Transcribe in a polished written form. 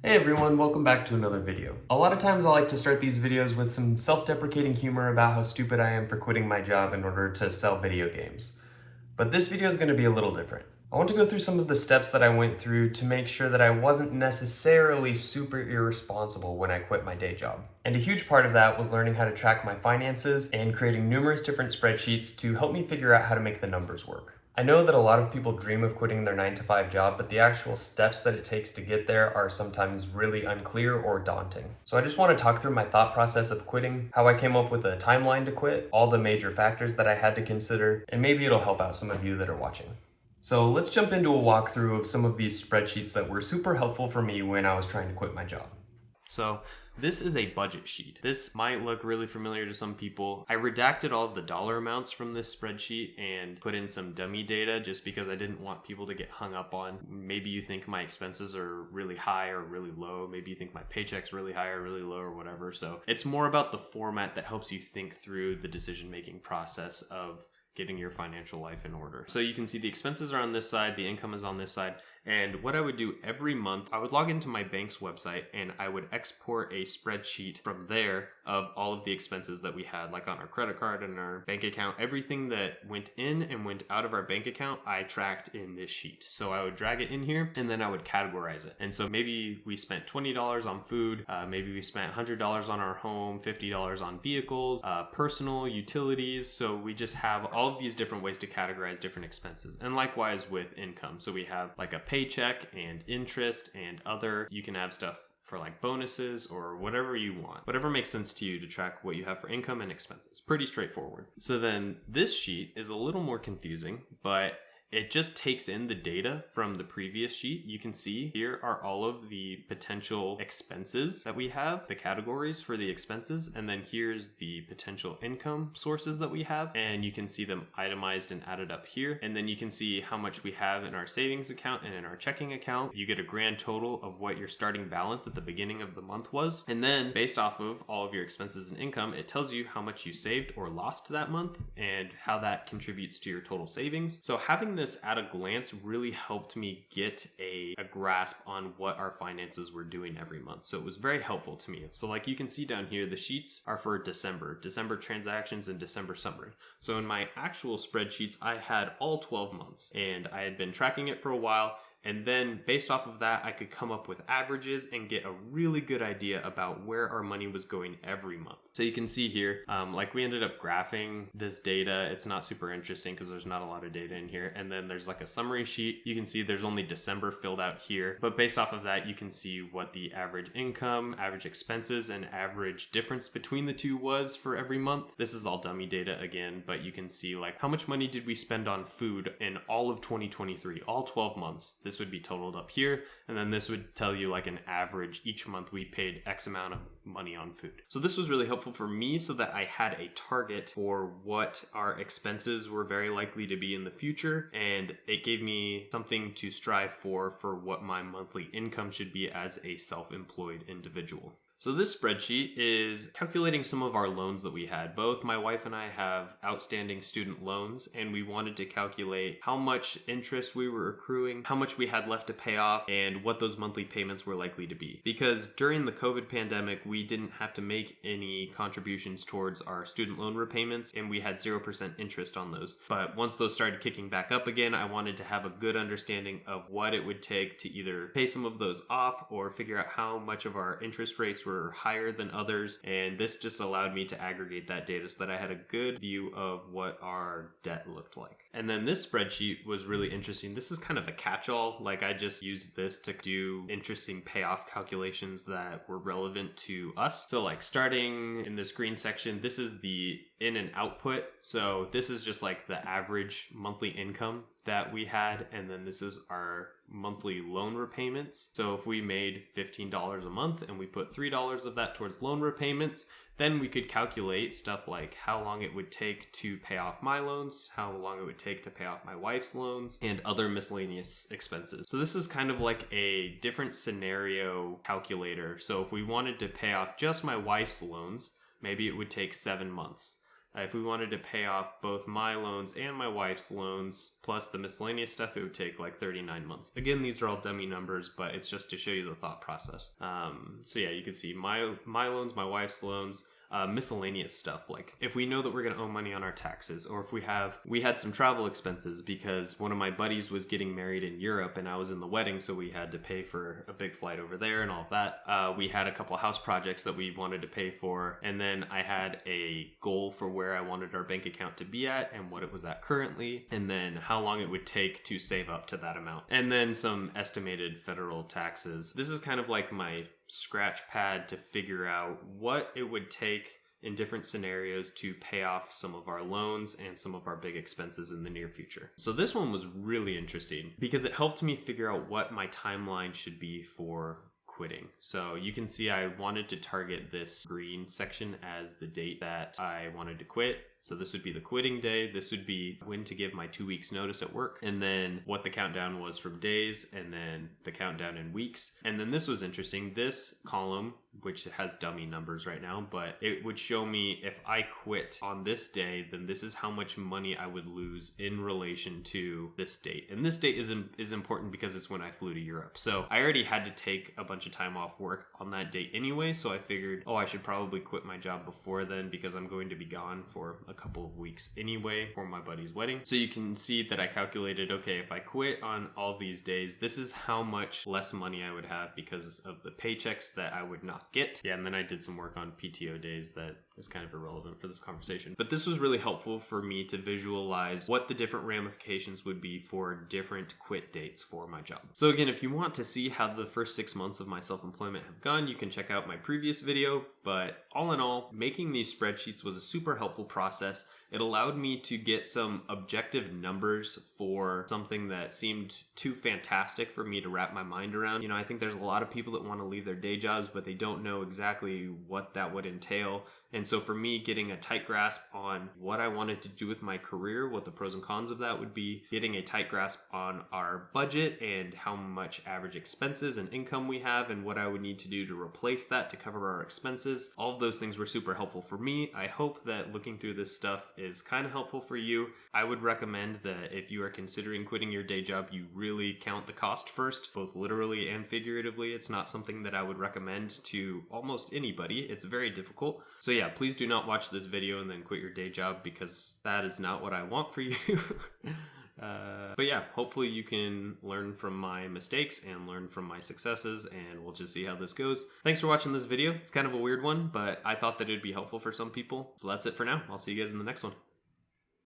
Hey everyone, welcome back to another video. A lot of times I like to start these videos with some self-deprecating humor about how stupid I am for quitting my job in order to sell video games. But this video is going to be a little different. I want to go through some of the steps that I went through to make sure that I wasn't necessarily super irresponsible when I quit my day job. And a huge part of that was learning how to track my finances and creating numerous different spreadsheets to help me figure out how to make the numbers work. I know that a lot of people dream of quitting their 9-to-5 job, but the actual steps that it takes to get there are sometimes really unclear or daunting. So I just want to talk through my thought process of quitting, how I came up with a timeline to quit, all the major factors that I had to consider, and maybe it'll help out some of you that are watching. So let's jump into a walkthrough of some of these spreadsheets that were super helpful for me when I was trying to quit my job. So this is a budget sheet. This might look really familiar to some people. I redacted all of the dollar amounts from this spreadsheet and put in some dummy data just because I didn't want people to get hung up on. Maybe you think my expenses are really high or really low. Maybe you think my paycheck's really high or really low or whatever. So it's more about the format that helps you think through the decision-making process of getting your financial life in order. So you can see the expenses are on this side, the income is on this side. And what I would do every month, I would log into my bank's website and I would export a spreadsheet from there of all of the expenses that we had, like on our credit card and our bank account. Everything that went in and went out of our bank account, I tracked in this sheet. So I would drag it in here and then I would categorize it. And so maybe we spent $20 on food, maybe we spent $100 on our home, $50 on vehicles, personal utilities. So we just have all of these different ways to categorize different expenses. And likewise with income. So we have like a paycheck and interest and other. You can have stuff for like bonuses or whatever you want. Whatever makes sense to you to track what you have for income and expenses. Pretty straightforward. So then this sheet is a little more confusing, but it just takes in the data from the previous sheet. You can see here are all of the potential expenses that we have, the categories for the expenses, and then here's the potential income sources that we have, and you can see them itemized and added up here. And then you can see how much we have in our savings account and in our checking account. You get a grand total of what your starting balance at the beginning of the month was. And then based off of all of your expenses and income, it tells you how much you saved or lost that month and how that contributes to your total savings. So having this at a glance really helped me get a grasp on what our finances were doing every month. So it was very helpful to me. So like you can see down here, the sheets are for December transactions and December summary. So in my actual spreadsheets, I had all 12 months and I had been tracking it for a while. And then based off of that, I could come up with averages and get a really good idea about where our money was going every month. So you can see here, like we ended up graphing this data. It's not super interesting because there's not a lot of data in here. And then there's like a summary sheet. You can see there's only December filled out here. But based off of that, you can see what the average income, average expenses, and average difference between the two was for every month. This is all dummy data again, but you can see like how much money did we spend on food in all of 2023, all 12 months. This would be totaled up here, and then this would tell you like an average each month we paid X amount of money on food. So this was really helpful for me so that I had a target for what our expenses were very likely to be in the future, and it gave me something to strive for what my monthly income should be as a self-employed individual. So this spreadsheet is calculating some of our loans that we had. Both my wife and I have outstanding student loans, and we wanted to calculate how much interest we were accruing, how much we had left to pay off, and what those monthly payments were likely to be. Because during the COVID pandemic, we didn't have to make any contributions towards our student loan repayments, and we had 0% interest on those. But once those started kicking back up again, I wanted to have a good understanding of what it would take to either pay some of those off or figure out how much of our interest rates were higher than others, and this just allowed me to aggregate that data so that I had a good view of what our debt looked like. And then this spreadsheet was really interesting. This is kind of a catch-all. Like I just used this to do interesting payoff calculations that were relevant to us. So like starting in this green section, this is the in and output. So this is just like the average monthly income that we had, and then this is our monthly loan repayments. So if we made $15 a month and we put $3 of that towards loan repayments, then we could calculate stuff like how long it would take to pay off my loans, how long it would take to pay off my wife's loans, and other miscellaneous expenses. So this is kind of like a different scenario calculator. So if we wanted to pay off just my wife's loans, maybe it would take 7 months. If we wanted to pay off both my loans and my wife's loans, plus the miscellaneous stuff, it would take like 39 months. Again, these are all dummy numbers, but it's just to show you the thought process. So yeah, you can see my loans, my wife's loans, miscellaneous stuff. Like if we know that we're going to owe money on our taxes, or if we had some travel expenses because one of my buddies was getting married in Europe and I was in the wedding, so we had to pay for a big flight over there and all of that. We had a couple house projects that we wanted to pay for, and then I had a goal for where I wanted our bank account to be at and what it was at currently, and then how long it would take to save up to that amount, and then some estimated federal taxes. This is kind of like my scratch pad to figure out what it would take in different scenarios to pay off some of our loans and some of our big expenses in the near future. So this one was really interesting because it helped me figure out what my timeline should be for quitting. So you can see I wanted to target this green section as the date that I wanted to quit. So this would be the quitting day. This would be when to give my 2 weeks notice at work, and then what the countdown was from days, and then the countdown in weeks. And then this was interesting. This column, which has dummy numbers right now, but it would show me if I quit on this day, then this is how much money I would lose in relation to this date. And this date is important because it's when I flew to Europe. So I already had to take a bunch of time off work on that date anyway. So I figured, I should probably quit my job before then because I'm going to be gone for a couple of weeks anyway for my buddy's wedding. So you can see that I calculated, okay, if I quit on all these days, this is how much less money I would have because of the paychecks that I would not get. Yeah, and then I did some work on PTO days that is kind of irrelevant for this conversation. But this was really helpful for me to visualize what the different ramifications would be for different quit dates for my job. So again, if you want to see how the first 6 months of my self-employment have gone, you can check out my previous video. But all in all, making these spreadsheets was a super helpful process. It allowed me to get some objective numbers for something that seemed too fantastic for me to wrap my mind around. I think there's a lot of people that want to leave their day jobs, but they don't know exactly what that would entail. And so for me, getting a tight grasp on what I wanted to do with my career, what the pros and cons of that would be, getting a tight grasp on our budget and how much average expenses and income we have and what I would need to do to replace that to cover our expenses. All of those things were super helpful for me. I hope that looking through this stuff is kind of helpful for you. I would recommend that if you are considering quitting your day job, you really count the cost first, both literally and figuratively. It's not something that I would recommend to almost anybody. It's very difficult. So yeah, please do not watch this video and then quit your day job because that is not what I want for you. But yeah, hopefully you can learn from my mistakes and learn from my successes, and we'll just see how this goes. Thanks for watching this video. It's kind of a weird one, but I thought that it'd be helpful for some people. So that's it for now. I'll see you guys in the next one.